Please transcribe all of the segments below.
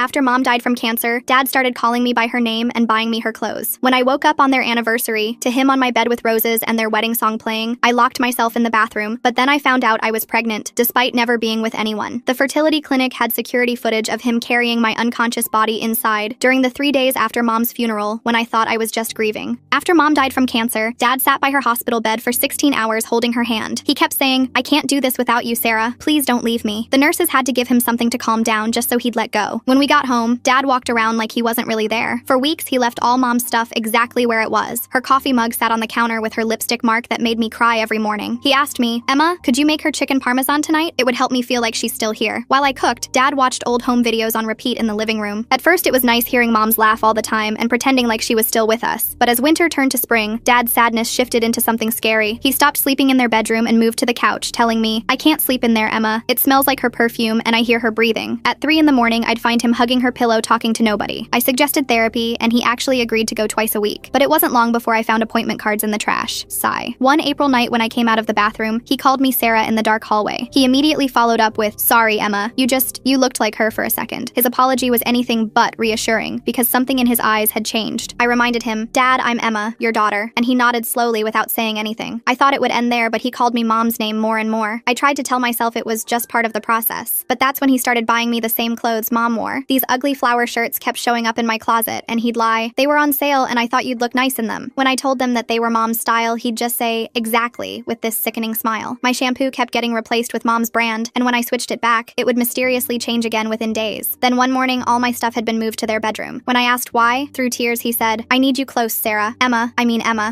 After Mom died from cancer, Dad started calling me by her name and buying me her clothes. When I woke up on their anniversary, to him on my bed with roses and their wedding song playing, I locked myself in the bathroom, but then I found out I was pregnant, despite never being with anyone. The fertility clinic had security footage of him carrying my unconscious body inside during the 3 days after Mom's funeral, when I thought I was just grieving. After Mom died from cancer, Dad sat by her hospital bed for 16 hours holding her hand. He kept saying, "I can't do this without you, Sarah. Please don't leave me." The nurses had to give him something to calm down just so he'd let go. When we got home, Dad walked around like he wasn't really there. For weeks, he left all Mom's stuff exactly where it was. Her coffee mug sat on the counter with her lipstick mark that made me cry every morning. He asked me, "Emma, could you make her chicken parmesan tonight? It would help me feel like she's still here." While I cooked, Dad watched old home videos on repeat in the living room. At first, it was nice hearing Mom's laugh all the time and pretending like she was still with us. But as winter turned to spring, Dad's sadness shifted into something scary. He stopped sleeping in their bedroom and moved to the couch, telling me, "I can't sleep in there, Emma. It smells like her perfume and I hear her breathing." At 3 in the morning, I'd find him hugging her pillow talking to nobody. I suggested therapy and he actually agreed to go twice a week. But it wasn't long before I found appointment cards in the trash. Sigh. One April night when I came out of the bathroom, he called me Sarah in the dark hallway. He immediately followed up with, "Sorry, Emma. You looked like her for a second." His apology was anything but reassuring because something in his eyes had changed. I reminded him, "Dad, I'm Emma, your daughter," and he nodded slowly without saying anything. I thought it would end there, but he called me Mom's name more and more. I tried to tell myself it was just part of the process. But that's when he started buying me the same clothes Mom wore. These ugly flower shirts kept showing up in my closet, and he'd lie, "They were on sale and I thought you'd look nice in them." When I told them that they were Mom's style, he'd just say, "Exactly," with this sickening smile. My shampoo kept getting replaced with Mom's brand, and when I switched it back, it would mysteriously change again within days. Then one morning, all my stuff had been moved to their bedroom. When I asked why, through tears he said, "I need you close, Sarah. Emma,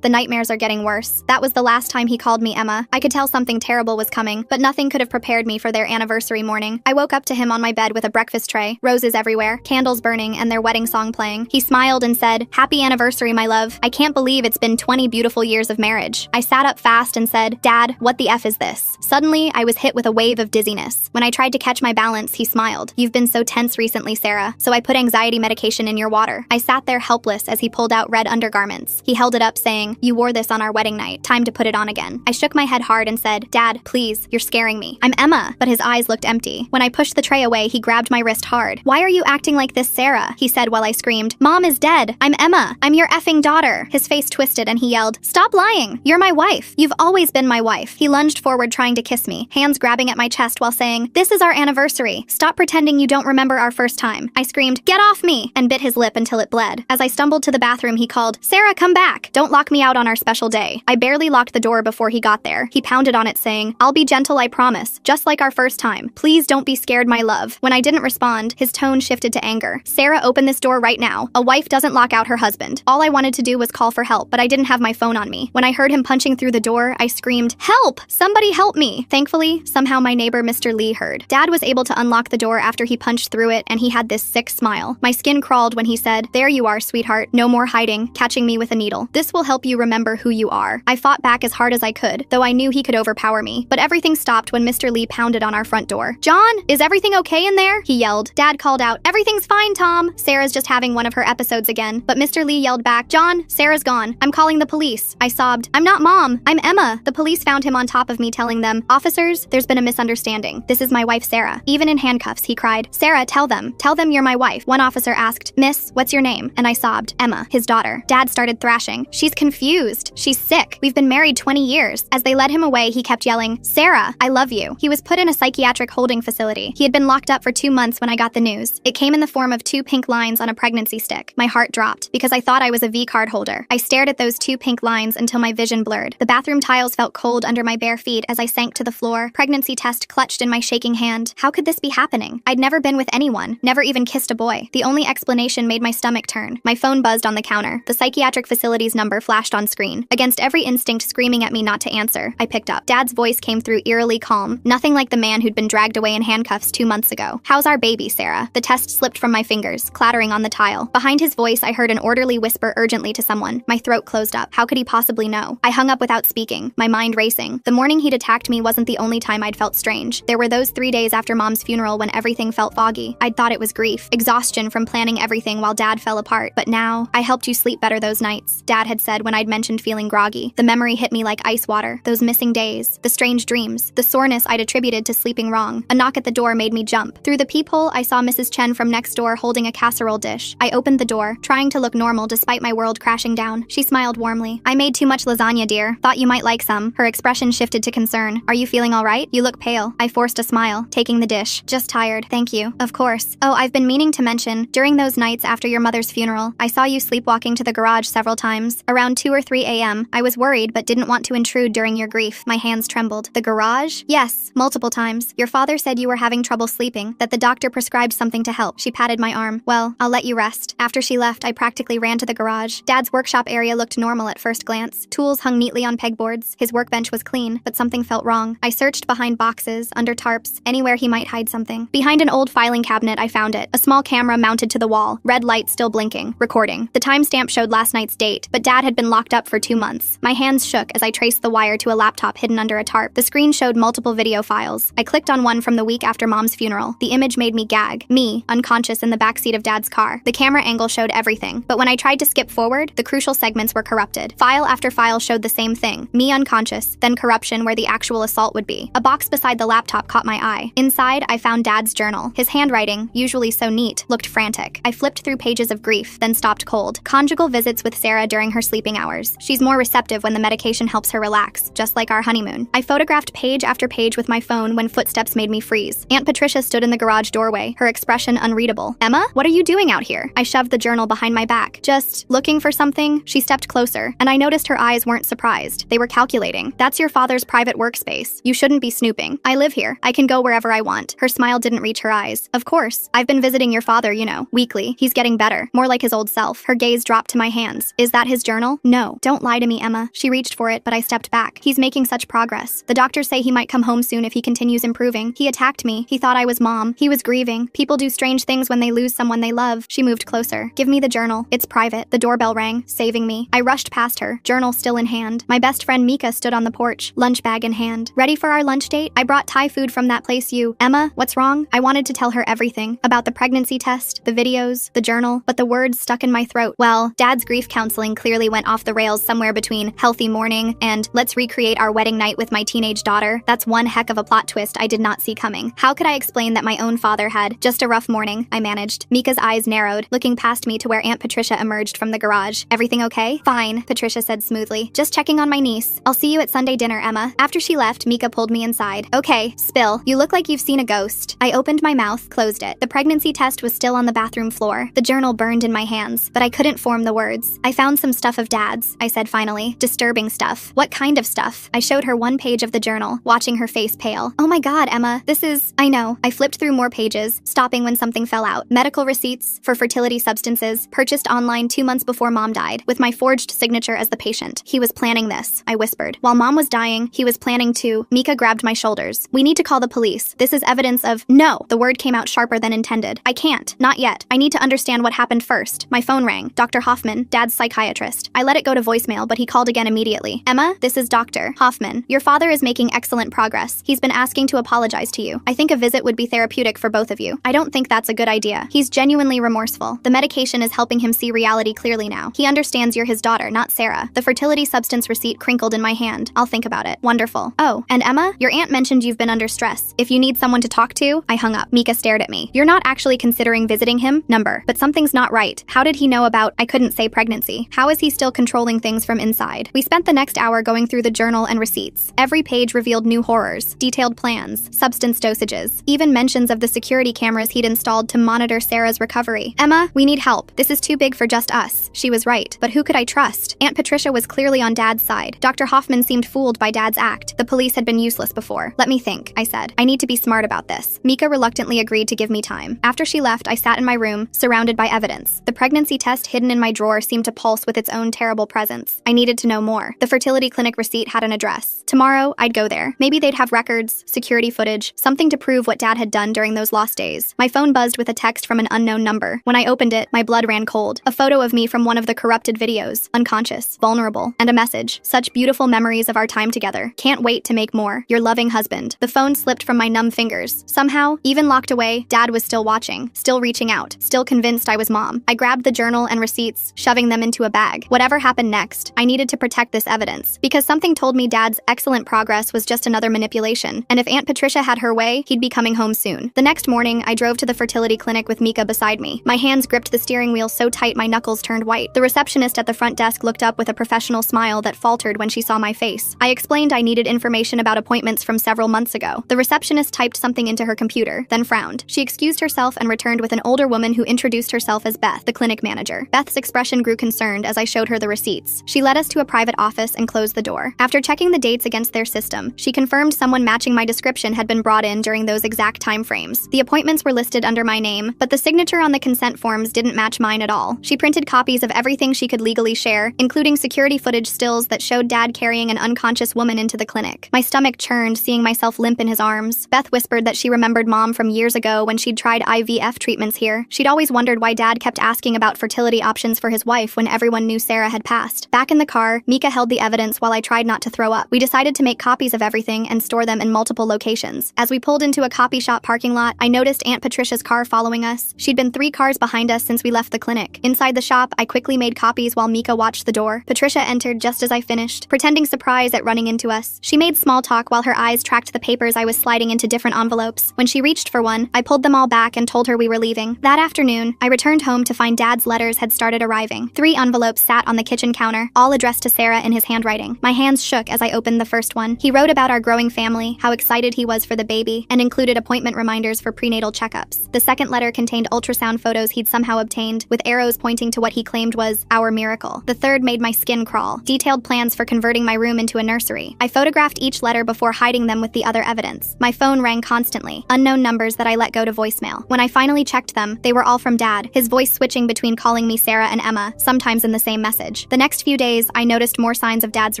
the nightmares are getting worse." That was the last time he called me Emma. I could tell something terrible was coming, but nothing could have prepared me for their anniversary morning. I woke up to him on my bed with a breakfast tray, roses everywhere, candles burning, and their wedding song playing. He smiled and said, "Happy anniversary, my love. I can't believe it's been 20 beautiful years of marriage." I sat up fast and said, "Dad, what the F is this?" Suddenly, I was hit with a wave of dizziness. When I tried to catch my balance, he smiled. "You've been so tense recently, Sarah, so I put anxiety medication in your water." I sat there helpless as he pulled out red undergarments. He held it up saying, "You wore this on our wedding night. Time to put it on again." I shook my head hard and said, "Dad, please, you're scaring me. I'm Emma." But his eyes looked empty. When I pushed the tray away, he grabbed my wrist hard. "Why are you acting like this, Sarah?" he said while I screamed, "Mom is dead. I'm Emma. I'm your effing daughter." His face twisted and he yelled, "Stop lying. You're my wife. You've always been my wife." He lunged forward trying to kiss me, hands grabbing at my chest while saying, "This is our anniversary. Stop pretending you don't remember our first time." I screamed, "Get off me!" and bit his lip until it bled. As I stumbled to the bathroom, he called, "Sarah, come back. Don't lock me out on our special day." I barely locked the door before he got there. He pounded on it saying, "I'll be gentle, I promise. Just like our first time. Please don't be scared, my love." When I didn't respond, his tone shifted to anger. "Sarah, open this door right now. A wife doesn't lock out her husband." All I wanted to do was call for help, but I didn't have my phone on me. When I heard him punching through the door, I screamed, "Help! Somebody help me!" Thankfully, somehow my neighbor Mr. Lee heard. Dad was able to unlock the door after he punched through it, and he had this sick smile. My skin crawled when he said, "There you are, sweetheart. No more hiding, catching me with a needle. This will help you remember who you are." I fought back as hard as I could, though I knew he could overpower me. But everything stopped when Mr. Lee pounded on our front door. "John, is everything okay in there?" he yelled. Dad called out, "Everything's fine, Tom. Sarah's just having one of her episodes again." But Mr. Lee yelled back, "John, Sarah's gone. I'm calling the police." I sobbed, "I'm not Mom. I'm Emma." The police found him on top of me telling them, "Officers, there's been a misunderstanding. This is my wife, Sarah." Even in handcuffs, he cried, "Sarah, tell them you're my wife." One officer asked, "Miss, what's your name?" And I sobbed, "Emma," his daughter. Dad started thrashing. "She's confused. She's sick. We've been married 20 years. As they led him away, he kept yelling, "Sarah, I love you." He was put in a psychiatric holding facility. He had been locked up for 2 months when I got the news. It came in the form of 2 pink lines on a pregnancy stick. My heart dropped because I thought I was a V-card holder. I stared at those 2 pink lines until my vision blurred. The bathroom tiles felt cold under my bare feet as I sank to the floor, pregnancy test clutched in my shaking hand. How could this be happening? I'd never been with anyone, never even kissed a boy. The only explanation made my stomach turn. My phone buzzed on the counter. The psychiatric facility's number flashed on screen. Against every instinct screaming at me not to answer, I picked up. Dad's voice came through eerily calm, nothing like the man who'd been dragged away in handcuffs 2 months ago. "How's our baby, Sarah?" The test slipped from my fingers, clattering on the tile. Behind his voice, I heard an orderly whisper urgently to someone. My throat closed up. How could he possibly know? I hung up without speaking, my mind racing. The morning he'd attacked me wasn't the only time I'd felt strange. There were those 3 days after Mom's funeral when everything felt foggy. I'd thought it was grief, exhaustion from planning everything while Dad fell apart. But now, "I helped you sleep better those nights," Dad had said when I'd mentioned feeling groggy. The memory hit me like ice water. Those missing days, the strange dreams, the soreness I'd attributed to sleeping wrong. A knock at the door made me jump. Through the peephole, I saw Mrs. Chen from next door holding a casserole dish. I opened the door, trying to look normal despite my world crashing down. She smiled warmly. I made too much lasagna, dear. Thought you might like some. Her expression shifted to concern. Are you feeling all right? You look pale. I forced a smile, taking the dish. Just tired. Thank you. Of course. Oh, I've been meaning to mention, during those nights after your mother's funeral, I saw you sleepwalking to the garage several times. Around 2 or 3 a.m., I was worried but didn't want to intrude during your grief. My hands trembled. The garage? Yes, multiple times. Your father said you were having trouble sleeping, that the doctor prescribed something to help. She patted my arm. Well, I'll let you rest. After she left, I practically ran to the garage. Dad's workshop area looked normal at first glance. Tools hung neatly on pegboards. His workbench was clean, but something felt wrong. I searched behind boxes, under tarps, anywhere he might hide something. Behind an old filing cabinet, I found it. A small camera mounted to the wall, red light still blinking, recording. The timestamp showed last night's date, but Dad had been locked up for 2 months. My hands shook as I traced the wire to a laptop hidden under a tarp. The screen showed multiple video files. I clicked on one from the week after Mom's funeral. The image made me gag. Me, unconscious in the backseat of Dad's car. The camera angle showed everything, but when I tried to skip forward, the crucial segments were corrupted. File after file showed the same thing. Me unconscious, then corruption where the actual assault would be. A box beside the laptop caught my eye. Inside, I found Dad's journal. His handwriting, usually so neat, looked frantic. I flipped through pages of grief, then stopped cold. Conjugal visits with Sarah during her sleeping hours. She's more receptive when the medication helps her relax, just like our honeymoon. I photographed page after page with my phone when footsteps made me freeze. Aunt Patricia stood in the garage doorway, her expression unreadable. Emma, what are you doing out here? I shoved the journal behind my back. Just looking for something? She stepped closer, and I noticed her eyes weren't surprised. They were calculating. That's your father's private workspace. You shouldn't be snooping. I live here. I can go wherever I want. Her smile didn't reach her eyes. Of course. I've been visiting your father, you know, weekly. He's getting better. More like his old self. Her gaze dropped to my hands. Is that his journal? No. Don't lie to me, Emma. She reached for it, but I stepped back. He's making such progress. The doctors say he might come home soon if he continues improving. He attacked me. He thought I was Mom. He was grieving. People do strange things when they lose someone they love. She moved closer. Give me the journal. It's private. The doorbell rang, saving me. I rushed past her, journal still in hand. My best friend Mika stood on the porch, lunch bag in hand. Ready for our lunch date? I brought Thai food from that place you... Emma, what's wrong? I wanted to tell her everything. About the pregnancy test, the videos, the journal, but the words stuck in my throat. Well, Dad's grief counseling clearly went off the rails somewhere between healthy mourning and let's recreate our wedding night with my teenage daughter. That's one heck of a plot twist I did not see coming. How could I explain that my own father had just a rough morning? I managed. Mika's eyes narrowed, looking past me to where Aunt Patricia emerged from the garage. Everything okay? Fine, Patricia said smoothly. Just checking on my niece. I'll see you at Sunday dinner, Emma. After she left, Mika pulled me inside. Okay, spill. You look like you've seen a ghost. I opened my mouth, closed it. The pregnancy test was still on the bathroom floor. The journal burned in my hands, but I couldn't form the words. I found some stuff of Dad's, I said finally. Disturbing stuff. What kind of stuff? I showed her one page of the journal, watching her face pale. Oh my God, Emma, this is... I know. I flipped through more pages, stopping when something fell out. Medical receipts for fertility substances, purchased online 2 months before Mom died, with my forged signature as the patient. He was planning this, I whispered. While Mom was dying, he was planning to... Mika grabbed my shoulders. We need to call the police. This is evidence of... No! The word came out sharper than intended. I can't. Not yet. I need to understand what happened first. My phone rang. Dr. Hoffman, Dad's psychiatrist. I let it go to voicemail, but he called again immediately. Emma, this is Dr. Hoffman. Your father is making excellent progress. He's been asking to apologize to you. I think a visit would be therapeutic for both of you. I don't think that's a good idea. He's genuinely remorseful. The medication is helping him see reality clearly now. He understands you're his daughter, not Sarah. The fertility substance receipt crinkled in my hand. I'll think about it. Wonderful. Oh, and Emma, your aunt mentioned you've been under stress. If you need someone to talk to... I hung up. Mika stared at me. You're not actually considering visiting him? Number. But something's not right. How did he know about... I couldn't say pregnancy. How is he still controlling things from inside? We spent the next hour going through the journal and receipts. Every page revealed new horrors, detailed plans, substance dosages, even mentions of the security cameras he'd installed to monitor Sarah's recovery. Emma, we need help. This is too big for just us. She was right. But who could I trust? Aunt Patricia was clearly on Dad's side. Dr. Hoffman seemed fooled by Dad's act. The police had been useless before. Let me think, I said. I need to be smart about this. Mika reluctantly agreed to give me time. After she left, I sat in my room, surrounded by evidence. The pregnancy test hidden in my drawer seemed to pulse with its own terrible presence. I needed to know more. The fertility clinic receipt had an address. Tomorrow, I'd go there. Maybe they'd have records, security footage, something to prove what Dad had done during those lost days. My phone buzzed with a text from an unknown number. When I opened it, my blood ran cold. A photo of me from one of the corrupted videos. Unconscious, vulnerable, and a message. Such beautiful memories of our time together. Can't wait to make more. Your loving husband. The phone slipped from my numb fingers. Somehow, even locked away, Dad was still watching, still reaching out, still convinced I was Mom. I grabbed the journal and receipts, shoving them into a bag. Whatever happened next, I needed to protect this evidence, because something told me Dad's excellent progress was just another manipulation, and if Aunt Patricia had her way, he'd be coming home soon. The next morning, I drove drove to the fertility clinic with Mika beside me. My hands gripped the steering wheel so tight my knuckles turned white. The receptionist at the front desk looked up with a professional smile that faltered when she saw my face. I explained I needed information about appointments from several months ago. The receptionist typed something into her computer, then frowned. She excused herself and returned with an older woman who introduced herself as Beth, the clinic manager. Beth's expression grew concerned as I showed her the receipts. She led us to a private office and closed the door. After checking the dates against their system, she confirmed someone matching my description had been brought in during those exact time frames. The appointments were listed under my name, but the signature on the consent forms didn't match mine at all. She printed copies of everything she could legally share, including security footage stills that showed Dad carrying an unconscious woman into the clinic. My stomach churned seeing myself limp in his arms. Beth whispered that she remembered Mom from years ago when she'd tried IVF treatments here. She'd always wondered why Dad kept asking about fertility options for his wife when everyone knew Sarah had passed. Back in the car, Mika held the evidence while I tried not to throw up. We decided to make copies of everything and store them in multiple locations. As we pulled into a copy shop parking lot, I noticed Aunt Patricia's car following us. She'd been 3 cars behind us since we left the clinic. Inside the shop, I quickly made copies while Mika watched the door. Patricia entered just as I finished, pretending surprise at running into us. She made small talk while her eyes tracked the papers I was sliding into different envelopes. When she reached for one, I pulled them all back and told her we were leaving. That afternoon, I returned home to find Dad's letters had started arriving. 3 envelopes sat on the kitchen counter, all addressed to Sarah in his handwriting. My hands shook as I opened the first one. He wrote about our growing family, how excited he was for the baby, and included appointment reminders for prenatal checkups. The second letter contained ultrasound photos he'd somehow obtained, with arrows pointing to what he claimed was our miracle. The third made my skin crawl, detailed plans for converting my room into a nursery. I photographed each letter before hiding them with the other evidence. My phone rang constantly, unknown numbers that I let go to voicemail. When I finally checked them, they were all from Dad, his voice switching between calling me Sarah and Emma, sometimes in the same message. The next few days, I noticed more signs of Dad's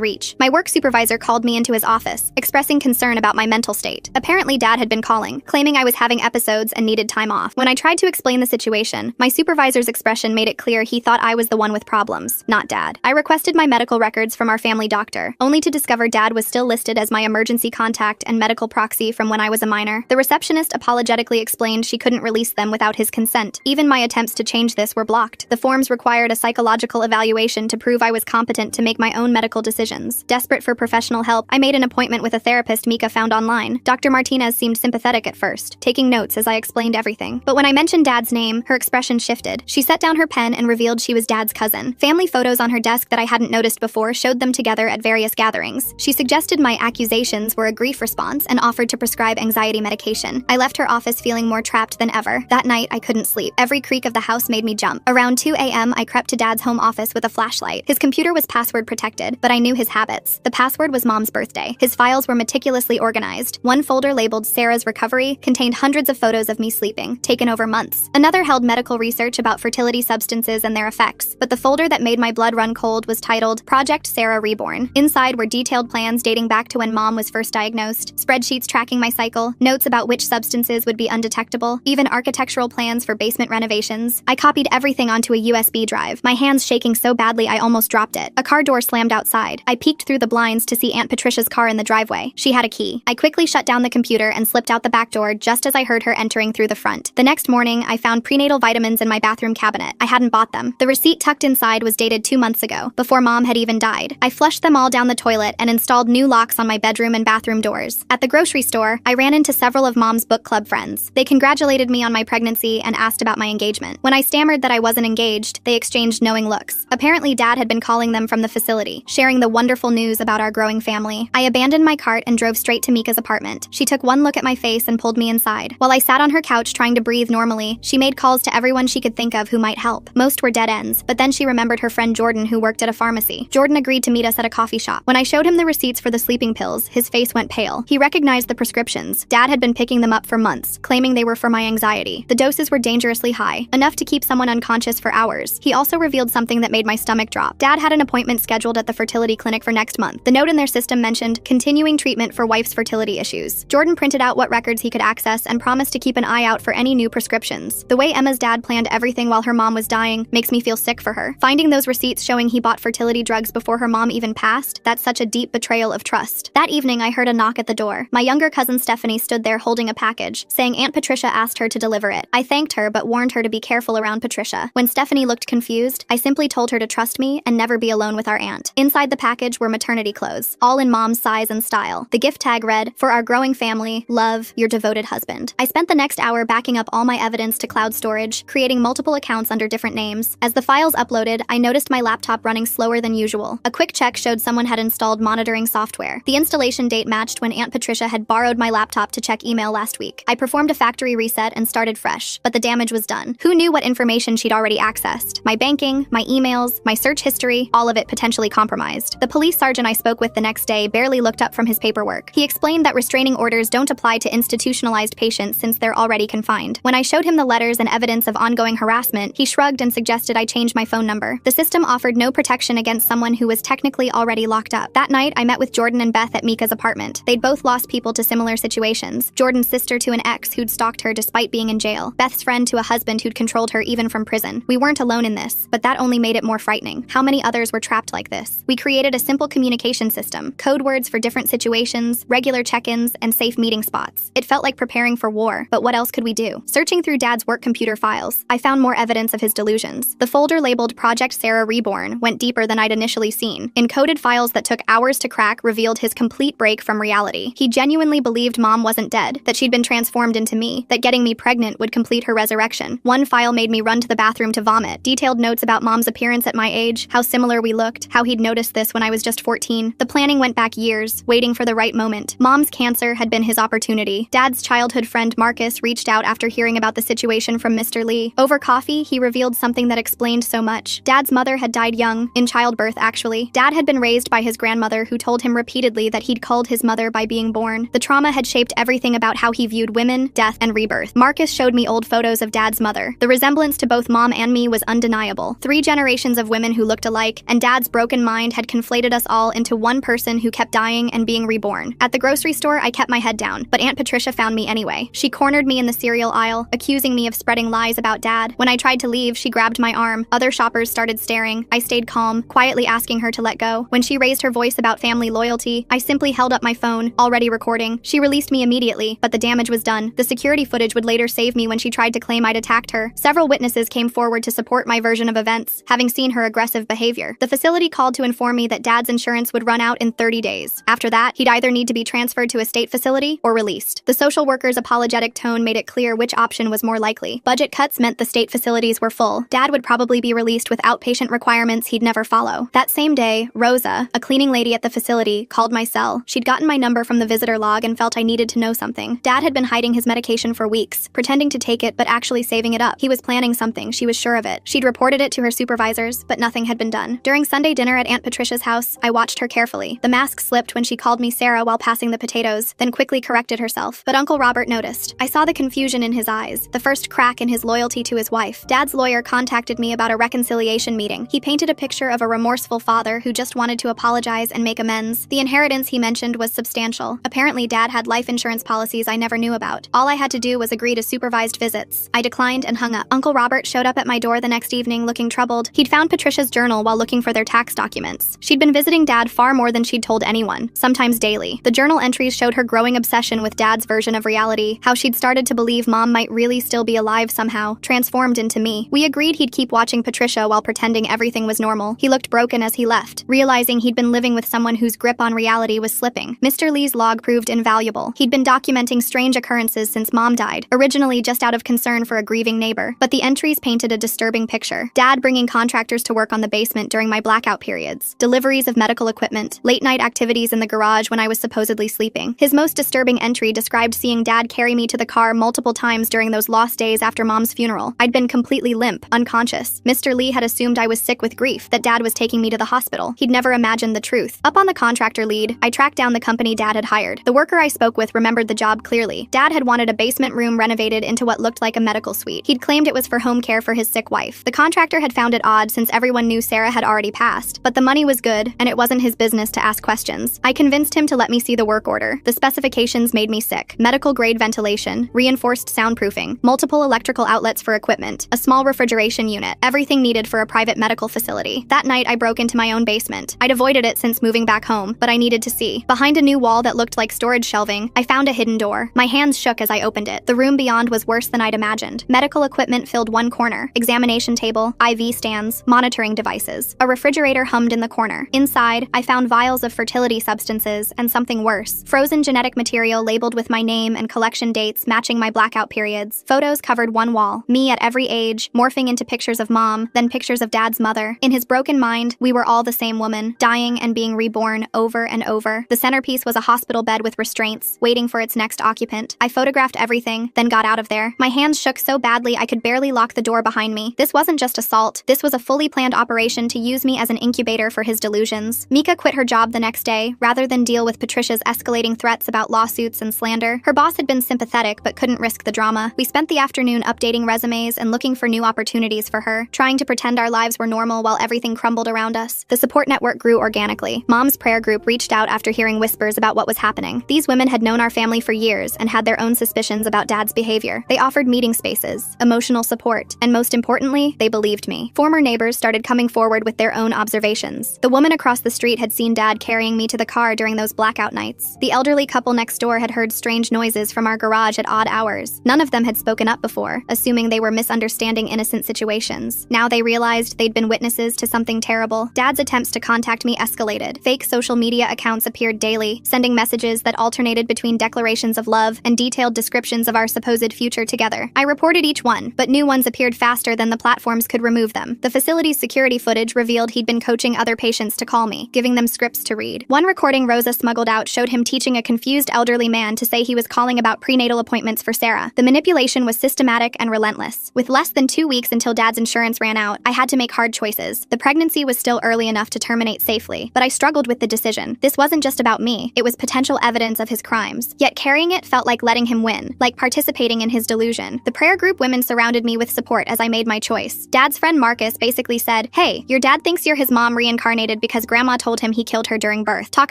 reach. My work supervisor called me into his office, expressing concern about my mental state. Apparently, Dad had been calling, claiming I was having episodes and needed time off. When I tried to explain the situation, my supervisor's expression made it clear he thought I was the one with problems, not Dad. I requested my medical records from our family doctor, only to discover Dad was still listed as my emergency contact and medical proxy from when I was a minor. The receptionist apologetically explained she couldn't release them without his consent. Even my attempts to change this were blocked. The forms required a psychological evaluation to prove I was competent to make my own medical decisions. Desperate for professional help, I made an appointment with a therapist Mika found online. Dr. Martinez seemed sympathetic at first, taking notes as I explained everything. But when I mentioned Dad's name, her expression shifted. She set down her pen and revealed she was Dad's cousin. Family photos on her desk that I hadn't noticed before showed them together at various gatherings. She suggested my accusations were a grief response and offered to prescribe anxiety medication. I left her office feeling more trapped than ever. That night, I couldn't sleep. Every creak of the house made me jump. Around 2 a.m., I crept to Dad's home office with a flashlight. His computer was password protected, but I knew his habits. The password was Mom's birthday. His files were meticulously organized. One folder labeled Sarah's Recovery contained hundreds of photos of me sleeping, taken over months. Another held medical research about fertility substances and their effects, but the folder that made my blood run cold was titled Project Sarah Reborn. Inside were detailed plans dating back to when Mom was first diagnosed, spreadsheets tracking my cycle, notes about which substances would be undetectable, even architectural plans for basement renovations. I copied everything onto a USB drive, my hands shaking so badly I almost dropped it. A car door slammed outside. I peeked through the blinds to see Aunt Patricia's car in the driveway. She had a key. I quickly shut down the computer and slipped out the back door just as I heard her entering through the front. The next morning, I found prenatal vitamins in my bathroom cabinet. I hadn't bought them. The receipt tucked inside was dated 2 months ago, before Mom had even died. I flushed them all down the toilet and installed new locks on my bedroom and bathroom doors. At the grocery store, I ran into several of Mom's book club friends. They congratulated me on my pregnancy and asked about my engagement. When I stammered that I wasn't engaged, they exchanged knowing looks. Apparently, Dad had been calling them from the facility, sharing the wonderful news about our growing family. I abandoned my cart and drove straight to Mika's apartment. She took one look at my face and pulled me inside. While I sat on her couch trying to breathe normally, she made calls to everyone she could think of who might help. Most were dead ends, but then she remembered her friend Jordan who worked at a pharmacy. Jordan agreed to meet us at a coffee shop. When I showed him the receipts for the sleeping pills, his face went pale. He recognized the prescriptions. Dad had been picking them up for months, claiming they were for my anxiety. The doses were dangerously high, enough to keep someone unconscious for hours. He also revealed something that made my stomach drop. Dad had an appointment scheduled at the fertility clinic for next month. The note in their system mentioned continuing treatment for wife's fertility issues. Jordan printed out what records he could access and promised to keep an eye out for any new prescriptions. The way Emma's dad planned everything while her mom was dying makes me feel sick for her. Finding those receipts showing he bought fertility drugs before her mom even passed, that's such a deep betrayal of trust. That evening, I heard a knock at the door. My younger cousin Stephanie stood there holding a package, saying Aunt Patricia asked her to deliver it. I thanked her but warned her to be careful around Patricia. When Stephanie looked confused, I simply told her to trust me and never be alone with our aunt. Inside the package were maternity clothes, all in Mom's size and style. The gift tag read, "For our growing family, love, your devoted husband." I spent the next hour backing up all my evidence to cloud storage, creating multiple accounts under different names. As the files uploaded, I noticed my laptop running slower than usual. A quick check showed someone had installed monitoring software. The installation date matched when Aunt Patricia had borrowed my laptop to check email last week. I performed a factory reset and started fresh, but the damage was done. Who knew what information she'd already accessed? My banking, my emails, my search history, all of it potentially compromised. The police sergeant I spoke with the next day barely looked up from his paperwork. He explained that restraining orders don't apply to institutionalized patients since they're already confined. When I showed him the letters and evidence of ongoing harassment, he shrugged and suggested I change my phone number. The system offered no protection against someone who was technically already locked up. That night, I met with Jordan and Beth at Mika's apartment. They'd both lost people to similar situations. Jordan's sister to an ex who'd stalked her despite being in jail. Beth's friend to a husband who'd controlled her even from prison. We weren't alone in this, but that only made it more frightening. How many others were trapped like this? We created a simple communication system, code words for different situations, regular check-ins, and safe meeting spots. It felt like preparing for war, but what else could we do? Searching through Dad's work computer files, I found more evidence of his delusions. The folder labeled Project Sarah Reborn went deeper than I'd initially seen. Encoded files that took hours to crack revealed his complete break from reality. He genuinely believed Mom wasn't dead, that she'd been transformed into me, that getting me pregnant would complete her resurrection. One file made me run to the bathroom to vomit. Detailed notes about Mom's appearance at my age, how similar we looked, how he'd noticed this when I was just 14. The planning went back years, waiting for the right moment. Mom's cancer had been his opportunity. Dad's childhood friend Marcus reached out after hearing about the situation from Mr. Lee. Over coffee, he revealed something that explained so much. Dad's mother had died young, in childbirth actually. Dad had been raised by his grandmother who told him repeatedly that he'd culled his mother by being born. The trauma had shaped everything about how he viewed women, death, and rebirth. Marcus showed me old photos of Dad's mother. The resemblance to both Mom and me was undeniable. 3 generations of women who looked alike, and Dad's broken mind had conflated us all into one person who kept dying and being reborn. At the grocery store, I kept my head down, but Aunt Patricia found me anyway. She cornered me in the cereal aisle, accusing me of spreading lies about Dad. When I tried to leave, she grabbed my arm. Other shoppers started staring. I stayed calm, quietly asking her to let go. When she raised her voice about family loyalty, I simply held up my phone, already recording. She released me immediately, but the damage was done. The security footage would later save me when she tried to claim I'd attacked her. Several witnesses came forward to support my version of events, having seen her aggressive behavior. The facility called to inform me that Dad's insurance would run out in 30 days. After that, he'd either need to be transferred to a state facility or released. The social worker's apologetic tone made it clear which option was more likely. Budget cuts meant the state facilities were full. Dad would probably be released with outpatient requirements he'd never follow. That same day, Rosa, a cleaning lady at the facility, called my cell. She'd gotten my number from the visitor log and felt I needed to know something. Dad had been hiding his medication for weeks, pretending to take it but actually saving it up. He was planning something, she was sure of it. She'd reported it to her supervisors, but nothing had been done. During Sunday dinner at Aunt Patricia's house, I watched her carefully. The mask slipped when she called me Sarah while passing the potatoes, then quickly corrected herself. But Uncle Robert noticed. I saw the confusion in his eyes, the first crack in his loyalty to his wife. Dad's lawyer contacted me about a reconciliation meeting. He painted a picture of a remorseful father who just wanted to apologize and make amends. The inheritance he mentioned was substantial. Apparently, Dad had life insurance policies I never knew about. All I had to do was agree to supervised visits. I declined and hung up. Uncle Robert showed up at my door the next evening looking troubled. He'd found Patricia's journal while looking for their tax documents. She'd been visiting Dad far more than she'd told anyone, sometimes daily. The journal entries showed her growing obsession with Dad's version of reality, how she'd started to believe Mom might really still be alive somehow, transformed into me. We agreed he'd keep watching Patricia while pretending everything was normal. He looked broken as he left, realizing he'd been living with someone whose grip on reality was slipping. Mr. Lee's log proved invaluable. He'd been documenting strange occurrences since Mom died, originally just out of concern for a grieving neighbor. But the entries painted a disturbing picture. Dad bringing contractors to work on the basement during my blackout periods, deliveries of medical equipment, late-night activities in the garage when I was supposedly sleeping. His most disturbing entry described seeing Dad carry me to the car multiple times during those lost days after Mom's funeral. I'd been completely limp, unconscious. Mr. Lee had assumed I was sick with grief, that Dad was taking me to the hospital. He'd never imagined the truth. Up on the contractor lead, I tracked down the company Dad had hired. The worker I spoke with remembered the job clearly. Dad had wanted a basement room renovated into what looked like a medical suite. He'd claimed it was for home care for his sick wife. The contractor had found it odd since everyone knew Sarah had already passed, but the money was good, and it wasn't his business to ask questions. I convinced him to let me see the work order. The specifications made me sick. Medical-grade ventilation, reinforced soundproofing, multiple electrical outlets for equipment, a small refrigeration unit, everything needed for a private medical facility. That night, I broke into my own basement. I'd avoided it since moving back home, but I needed to see. Behind a new wall that looked like storage shelving, I found a hidden door. My hands shook as I opened it. The room beyond was worse than I'd imagined. Medical equipment filled one corner, examination table, IV stands, monitoring devices. A refrigerator hummed in the corner. Inside, I found vials of fertility substances and something worse, frozen genetic material labeled with my name and collection dates matching documenting my blackout periods. Photos covered one wall, me at every age, morphing into pictures of mom, then pictures of dad's mother. In his broken mind, we were all the same woman, dying and being reborn over and over. The centerpiece was a hospital bed with restraints, waiting for its next occupant. I photographed everything, then got out of there. My hands shook so badly I could barely lock the door behind me. This wasn't just assault. This was a fully planned operation to use me as an incubator for his delusions. Mika quit her job the next day, rather than deal with Patricia's escalating threats about lawsuits and slander. Her boss had been sympathetic but couldn't risk the drama. We spent the afternoon updating resumes and looking for new opportunities for her, trying to pretend our lives were normal while everything crumbled around us. The support network grew organically. Mom's prayer group reached out after hearing whispers about what was happening. These women had known our family for years and had their own suspicions about dad's behavior. They offered meeting spaces, emotional support, and most importantly, they believed me. Former neighbors started coming forward with their own observations. The woman across the street had seen dad carrying me to the car during those blackout nights. The elderly couple next door had heard strange noises from our garage at odd hours. None of them had spoken up before, assuming they were misunderstanding innocent situations. Now they realized they'd been witnesses to something terrible. Dad's attempts to contact me escalated. Fake social media accounts appeared daily, sending messages that alternated between declarations of love and detailed descriptions of our supposed future together. I reported each one, but new ones appeared faster than the platforms could remove them. The facility's security footage revealed he'd been coaching other patients to call me, giving them scripts to read. One recording Rosa smuggled out showed him teaching a confused elderly man to say he was calling about prenatal appointments for Sarah. The manipulation was systematic and relentless. With less than 2 weeks until dad's insurance ran out, I had to make hard choices. The pregnancy was still early enough to terminate safely, but I struggled with the decision. This wasn't just about me, it was potential evidence of his crimes. Yet carrying it felt like letting him win, like participating in his delusion. The prayer group women surrounded me with support as I made my choice. Dad's friend Marcus basically said, "Hey, your dad thinks you're his mom reincarnated because grandma told him he killed her during birth. Talk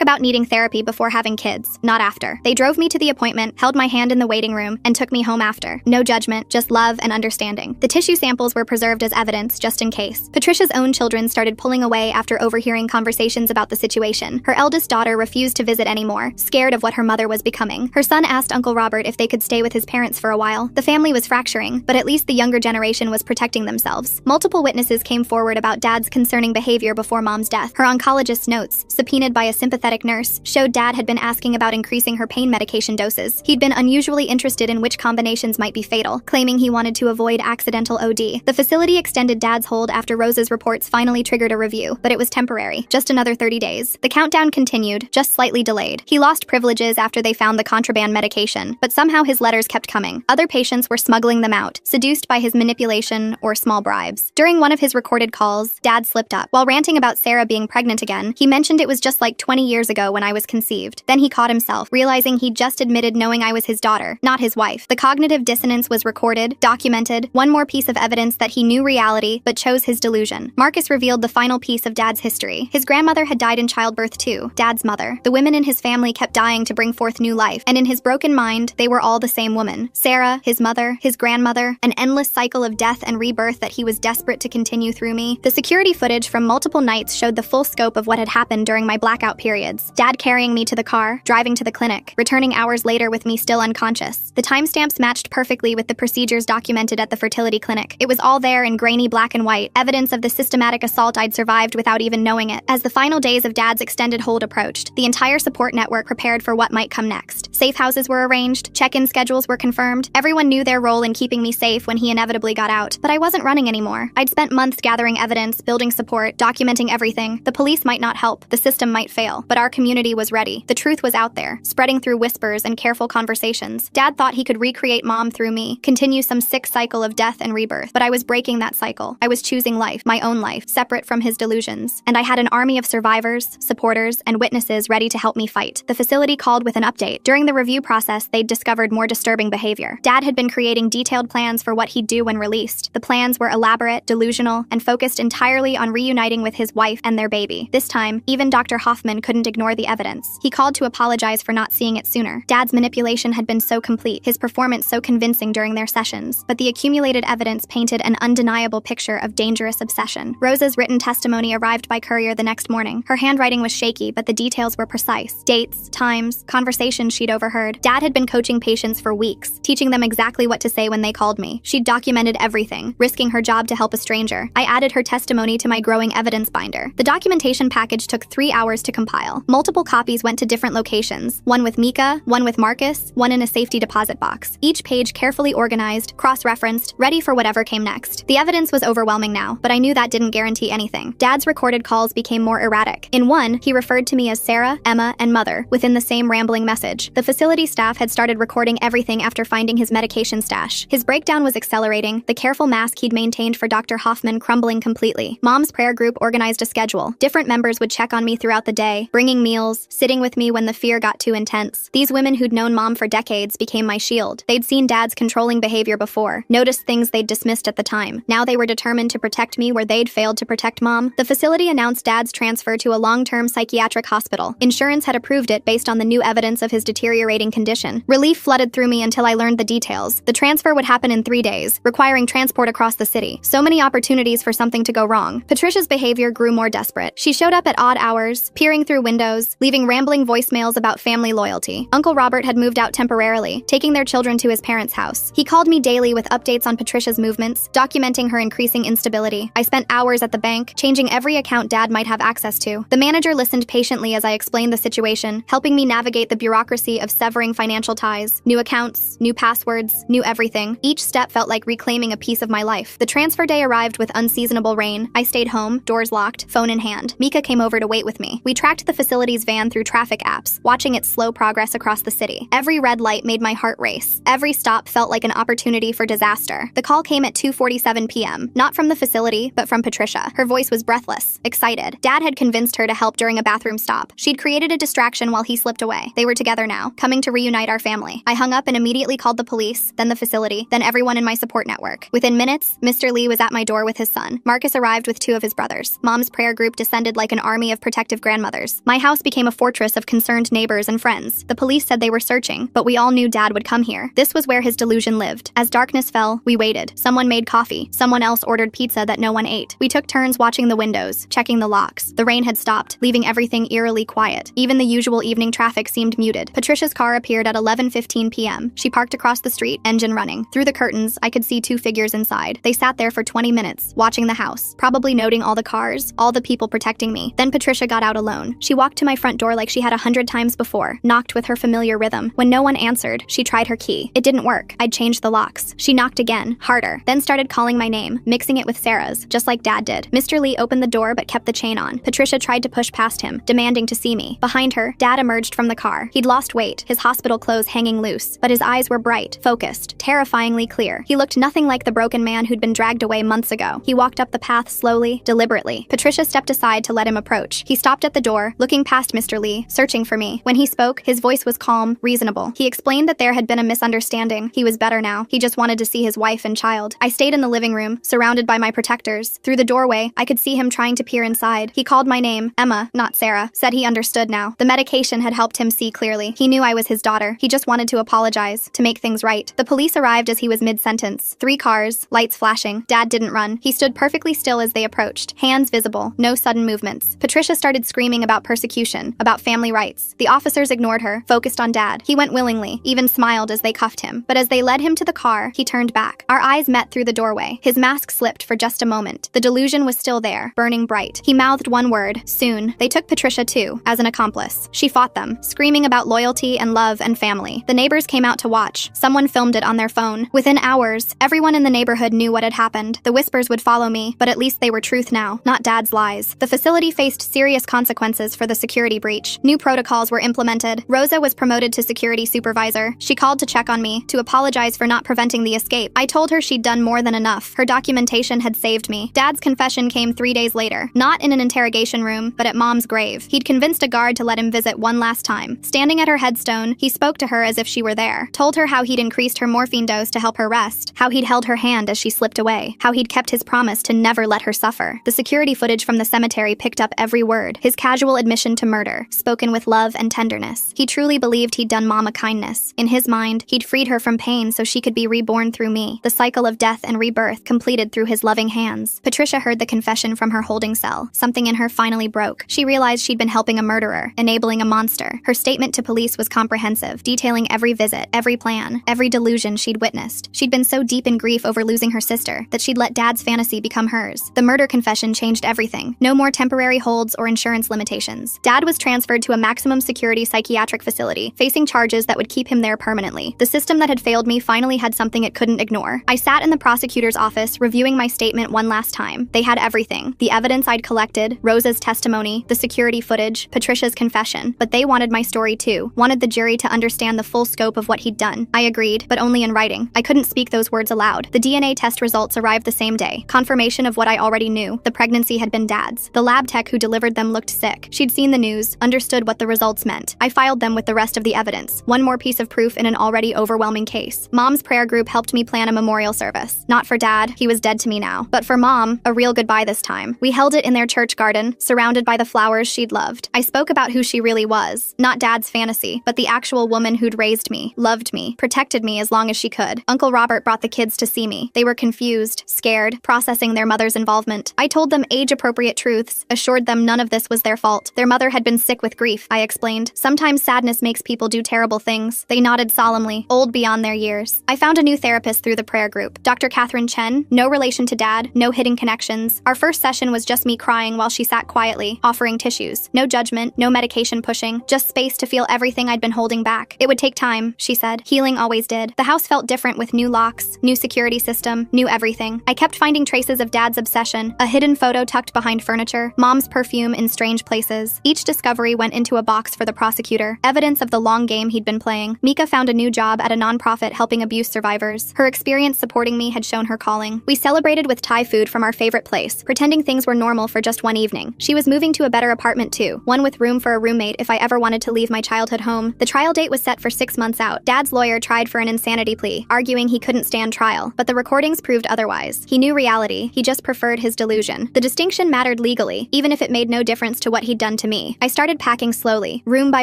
about needing therapy before having kids, not after." They drove me to the appointment, held my hand in the waiting room, and took me home after. No judgment, just love and understanding. The tissue samples were preserved as evidence, just in case. Patricia's own children started pulling away after overhearing conversations about the situation. Her eldest daughter refused to visit anymore, scared of what her mother was becoming. Her son asked Uncle Robert if they could stay with his parents for a while. The family was fracturing, but at least the younger generation was protecting themselves. Multiple witnesses came forward about dad's concerning behavior before mom's death. Her oncologist's notes, subpoenaed by a sympathetic nurse, showed dad had been asking about increasing her pain medication doses. He'd been unusually interested in which combinations might be fatal, claiming he wanted to avoid accidental OD. The facility extended dad's hold after Rosa's reports finally triggered a review, but it was temporary, just another 30 days. The countdown continued, just slightly delayed. He lost privileges after they found the contraband medication, but somehow his letters kept coming. Other patients were smuggling them out, seduced by his manipulation or small bribes. During one of his recorded calls, dad slipped up. While ranting about Sarah being pregnant again, he mentioned it was just like 20 years ago when I was conceived. Then he caught himself, realizing he'd just admitted knowing I was his daughter, not his wife. The cognitive dissonance was recorded, documented, one more piece of evidence that he knew reality but chose his delusion. Marcus revealed the final piece of dad's history. His grandmother had died in childbirth too, dad's mother. The women in his family kept dying to bring forth new life, and in his broken mind, they were all the same woman. Sarah, his mother, his grandmother, an endless cycle of death and rebirth that he was desperate to continue through me. The security footage from multiple nights showed the full scope of what had happened during my blackout periods. Dad carrying me to the car, driving to the clinic, returning hours later with me still unconscious. The timestamps matched perfectly with the procedures documented at the fertility clinic. It was all there in grainy black and white, evidence of the systematic assault I'd survived without even knowing it. As the final days of dad's extended hold approached, the entire support network prepared for what might come next. Safe houses were arranged, check-in schedules were confirmed. Everyone knew their role in keeping me safe when he inevitably got out. But I wasn't running anymore. I'd spent months gathering evidence, building support, documenting everything. The police might not help, the system might fail, but our community was ready. The truth was out there, spreading through whispers and careful conversations. Dad thought he could recreate mom through me, continue some sick cycle of death and rebirth. But I was breaking that cycle. I was choosing life, my own life, separate from his delusions. And I had an army of survivors, supporters, and witnesses ready to help me fight. The facility called with an update. During the review process, they'd discovered more disturbing behavior. Dad had been creating detailed plans for what he'd do when released. The plans were elaborate, delusional, and focused entirely on reuniting with his wife and their baby. This time, even Dr. Hoffman couldn't ignore the evidence. He called to apologize for not seeing it sooner. Dad's manipulation had been so complete, his performance so convincing during their sessions, but the accumulated evidence painted an undeniable picture of dangerous obsession. Rosa's written testimony arrived by courier the next morning. Her handwriting was shaky, but the details were precise. Dates, times, conversations she'd overheard. Dad had been coaching patients for weeks, teaching them exactly what to say when they called me. She'd documented everything, risking her job to help a stranger. I added her testimony to my growing evidence binder. The documentation package took 3 hours to compile. Multiple copies went to different locations, one with Mika, one with Marcus, one in a safety deposit box. Each page carefully organized, cross-referenced, ready for whatever came next. The evidence was overwhelming now, but I knew that didn't guarantee anything. Dad's recorded calls became more erratic. In one, he referred to me as Sarah, Emma, and Mother, within the same rambling message. The facility staff had started recording everything after finding his medication stash. His breakdown was accelerating, the careful mask he'd maintained for Dr. Hoffman crumbling completely. Mom's prayer group organized a schedule. Different members would check on me throughout the day, bringing meals, sitting with me when the fear got too intense. These women who'd known Mom for decades became my shield. They'd seen Dad's controlling behavior before, noticed things they'd dismissed at the time. Now they were determined to protect me where they'd failed to protect Mom. The facility announced Dad's transfer to a long-term psychiatric hospital. Insurance had approved it based on the new evidence of his deteriorating condition. Relief flooded through me until I learned the details. The transfer would happen in 3 days, requiring transport across the city. So many opportunities for something to go wrong. Patricia's behavior grew more desperate. She showed up at odd hours, peering through windows, leaving rambling voicemails about family loyalty. Uncle Robert had moved out temporarily, taking their children to his parents' house. He called me daily with updates on Patricia's movements, documenting her increasing instability. I spent hours at the bank, changing every account Dad might have access to. The manager listened patiently as I explained the situation, helping me navigate the bureaucracy of severing financial ties. New accounts, new passwords, new everything. Each step felt like reclaiming a piece of my life. The transfer day arrived with unseasonable rain. I stayed home, doors locked, phone in hand. Mika came over to wait with me. We tracked the facility's van through traffic apps, watching its slow progress across the city. Every red light made my heart race. Every stop felt like an opportunity for disaster. The call came at 2:47 p.m., not from the facility, but from Patricia. Her voice was breathless, excited. Dad had convinced her to help during a bathroom stop. She'd created a distraction while he slipped away. They were together now, coming to reunite our family. I hung up and immediately called the police, then the facility, then everyone in my support network. Within minutes, Mr. Lee was at my door with his son. Marcus arrived with 2 of his brothers. Mom's prayer group descended like an army of protective grandmothers. My house became a fortress of concerned neighbors and friends. The police said they were searching, but we all knew Dad would come here. This was where his delusion lived. As darkness fell, we waited. Someone made coffee. Someone else ordered pizza that no one ate. We took turns watching the windows, checking the locks. The rain had stopped, leaving everything eerily quiet. Even the usual evening traffic seemed muted. Patricia's car appeared at 11:15 p.m. She parked across the street, engine running. Through the curtains, I could see 2 figures inside. They sat there for 20 minutes, watching the house, probably noting all the cars, all the people protecting me. Then Patricia got out alone. She walked to my front door like she had 100 times before, knocked with her familiar rhythm. When no one answered, she tried her key. It didn't work. I'd changed the locks. She knocked again, harder, then started calling my name, mixing it with Sarah's, just like Dad did. Mr. Lee opened the door but kept the chain on. Patricia tried to push past him, demanding to see me. Behind her, Dad emerged from the car. He'd lost weight, his hospital clothes hanging loose, but his eyes were bright, focused, terrifyingly clear. He looked nothing like the broken man who'd been dragged away months ago. He walked up the path slowly, deliberately. Patricia stepped aside to let him approach. He stopped at the door, looking past Mr. Lee, searching for me. When he spoke, his voice was calm, reasonable. He explained that there had been a misunderstanding. He was better now. He just wanted to see his wife and child. I stayed in the living room, surrounded by my protectors. Through the doorway, I could see him trying to peer inside. He called my name, Emma, not Sarah, said he understood now. The medication had helped him see clearly. He knew I was his daughter. He just wanted to apologize, to make things right. The police arrived as he was mid-sentence. 3 cars, lights flashing. Dad didn't run. He stood perfectly still as they approached, hands visible, no sudden movements. Patricia started screaming about persecution, about family rights. The officers ignored her, focused on Dad. He went willingly, even smiled as they cuffed him. But as they led him to the car, he turned back. Our eyes met through the doorway. His mask slipped for just a moment. The delusion was still there, burning bright. He mouthed one word, soon. They took Patricia too, as an accomplice. She fought them, screaming about loyalty and love and family. The neighbors came out to watch. Someone filmed it on their phone. Within hours, everyone in the neighborhood knew what had happened. The whispers would follow me, but at least they were truth now, not Dad's lies. The facility faced serious consequences for the security breach. New protocols were implemented. Rosa was promoted to security supervisor. She called to check on me, to apologize for not preventing the escape. I told her she'd done more than enough. Her documentation had saved me. Dad's confession came 3 days later, not in an interrogation room, but at Mom's grave. He'd convinced a guard to let him visit one last time. Standing at her headstone, he spoke to her as if she were there, told her how he'd increased her morphine dose to help her rest, how he'd held her hand as she slipped away, how he'd kept his promise to never let her suffer. The security footage from the cemetery picked up every word, his casual admission to murder, spoken with love and tenderness. He truly believed he'd done Mom a kindness. In his mind, he'd freed her from pain so she could be reborn through me. The cycle of death and rebirth completed through his loving hands. Patricia heard the confession from her holding cell. Something in her finally broke. She realized she'd been helping a murderer, enabling a monster. Her statement to police was was comprehensive, detailing every visit, every plan, every delusion she'd witnessed. She'd been so deep in grief over losing her sister that she'd let Dad's fantasy become hers. The murder confession changed everything. No more temporary holds or insurance limitations. Dad was transferred to a maximum security psychiatric facility, facing charges that would keep him there permanently. The system that had failed me finally had something it couldn't ignore. I sat in the prosecutor's office, reviewing my statement one last time. They had everything. The evidence I'd collected, Rosa's testimony, the security footage, Patricia's confession. But they wanted my story too. Wanted the jury to understand the full scope of what he'd done. I agreed, but only in writing. I couldn't speak those words aloud. The DNA test results arrived the same day. Confirmation of what I already knew. The pregnancy had been Dad's. The lab tech who delivered them looked sick. She'd seen the news, understood what the results meant. I filed them with the rest of the evidence. One more piece of proof in an already overwhelming case. Mom's prayer group helped me plan a memorial service. Not for Dad, he was dead to me now. But for Mom, a real goodbye this time. We held it in their church garden, surrounded by the flowers she'd loved. I spoke about who she really was. Not Dad's fantasy, but the actual woman who'd raised me, loved me, protected me as long as she could. Uncle Robert brought the kids to see me. They were confused, scared, processing their mother's involvement. I told them age-appropriate truths, assured them none of this was their fault. Their mother had been sick with grief, I explained. Sometimes sadness makes people do terrible things. They nodded solemnly, old beyond their years. I found a new therapist through the prayer group. Dr. Catherine Chen, no relation to Dad, no hidden connections. Our first session was just me crying while she sat quietly, offering tissues. No judgment, no medication pushing, just space to feel everything I'd been holding back. It would take time, she said. Healing always did. The house felt different with new locks, new security system, new everything. I kept finding traces of Dad's obsession, a hidden photo tucked behind furniture, Mom's perfume in strange places. Each discovery went into a box for the prosecutor, evidence of the long game he'd been playing. Mika found a new job at a nonprofit helping abuse survivors. Her experience supporting me had shown her calling. We celebrated with Thai food from our favorite place, pretending things were normal for just one evening. She was moving to a better apartment too, one with room for a roommate if I ever wanted to leave my childhood home. The trial date was set for 6 months out. Dad's lawyer tried for an insanity plea, arguing he couldn't stand trial, but the recordings proved otherwise. He knew reality, he just preferred his delusion. The distinction mattered legally, even if it made no difference to what he'd done to me. I started packing slowly, room by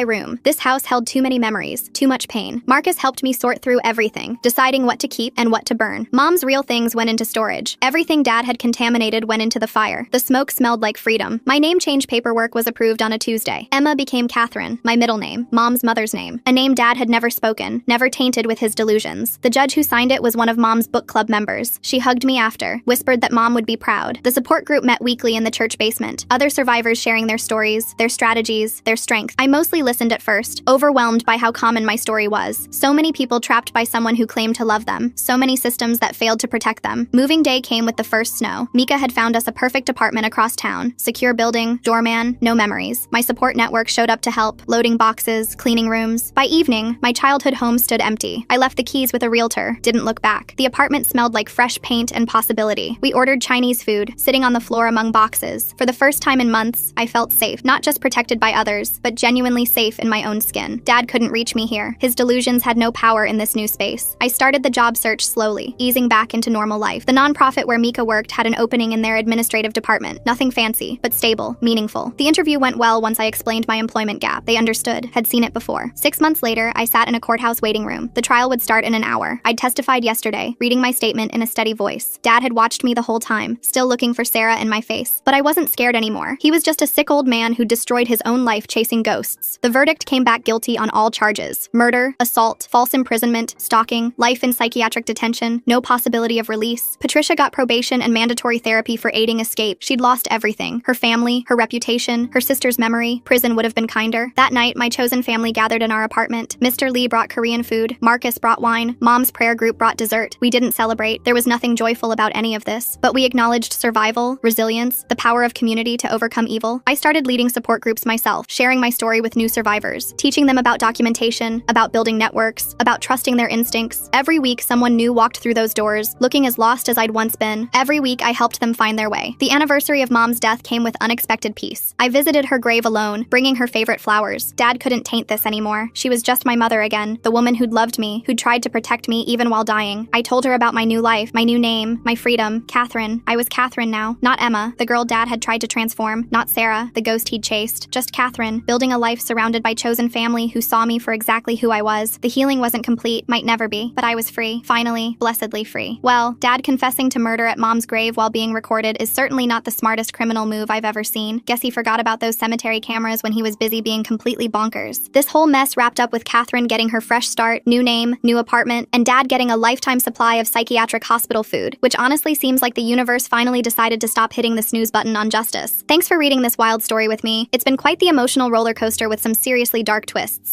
room. This house held too many memories, too much pain. Marcus helped me sort through everything, deciding what to keep and what to burn. Mom's real things went into storage. Everything Dad had contaminated went into the fire. The smoke smelled like freedom. My name change paperwork was approved on a Tuesday. Emma became Catherine, my middle name, Mom's mother's name, a name Dad had never spoken, never tainted with his delusions. The judge who signed it was one of Mom's book club members. She hugged me after, whispered that Mom would be proud. The support group met weekly in the church basement, other survivors sharing their stories, their strategies, their strength. I mostly listened at first, overwhelmed by how common my story was. So many people trapped by someone who claimed to love them, so many systems that failed to protect them. Moving day came with the first snow. Mika had found us a perfect apartment across town, secure building, doorman, no memories. My support network showed up to help, loading boxes, cleaning rooms. By evening, my childhood home stood empty. I left the keys with a realtor, didn't look back. The apartment smelled like fresh paint and possibility. We ordered Chinese food, sitting on the floor among boxes. For the first time in months, I felt safe, not just protected by others, but genuinely safe in my own skin. Dad couldn't reach me here. His delusions had no power in this new space. I started the job search slowly, easing back into normal life. The nonprofit where Mika worked had an opening in their administrative department. Nothing fancy, but stable, meaningful. The interview went well once I explained my employment gap. They understood, had seen it before. 6 months later, I sat in a courthouse waiting room. The trial would start in an hour. I'd testified yesterday, reading my statement in a steady voice. Dad had watched me the whole time, still looking for Sarah in my face. But I wasn't scared anymore. He was just a sick old man who destroyed his own life chasing ghosts. The verdict came back guilty on all charges: murder, assault, false imprisonment, stalking, life in psychiatric detention, no possibility of release. Patricia got probation and mandatory therapy for aiding escape. She'd lost everything: her family, her reputation, her sister's memory. Prison would have been kinder. That night, my chosen family gathered in our apartment. Mr. Lee brought Korean food, Marcus brought wine, Mom's prayer group brought dessert. We didn't celebrate. There was nothing joyful about any of this, but we acknowledged survival, resilience, the power of community to overcome evil. I started leading support groups myself, sharing my story with new survivors, teaching them about documentation, about building networks, about trusting their instincts. Every week, someone new walked through those doors, looking as lost as I'd once been. Every week, I helped them find their way. The anniversary of Mom's death came with unexpected peace. I visited her grave alone, bringing her favorite flowers. Dad couldn't taint this anymore. She was just my mother again, the woman who'd loved me, who'd tried to protect me even while dying. I told her about my new life, my new name, my freedom, Catherine. I was Catherine now, not Emma, the girl Dad had tried to transform, not Sarah, the ghost he'd chased, just Catherine, building a life surrounded by chosen family who saw me for exactly who I was. The healing wasn't complete, might never be, but I was free, finally, blessedly free. Well, Dad confessing to murder at Mom's grave while being recorded is certainly not the smartest criminal move I've ever seen. Guess he forgot about those cemetery cameras when he was busy being completely bonkers. This whole mess wrapped up with Catherine getting her fresh start, new name, new apartment, and Dad getting a lifetime supply of psychiatric hospital food, which honestly seems like the universe finally decided to stop hitting the snooze button on justice. Thanks for reading this wild story with me. It's been quite the emotional roller coaster with some seriously dark twists.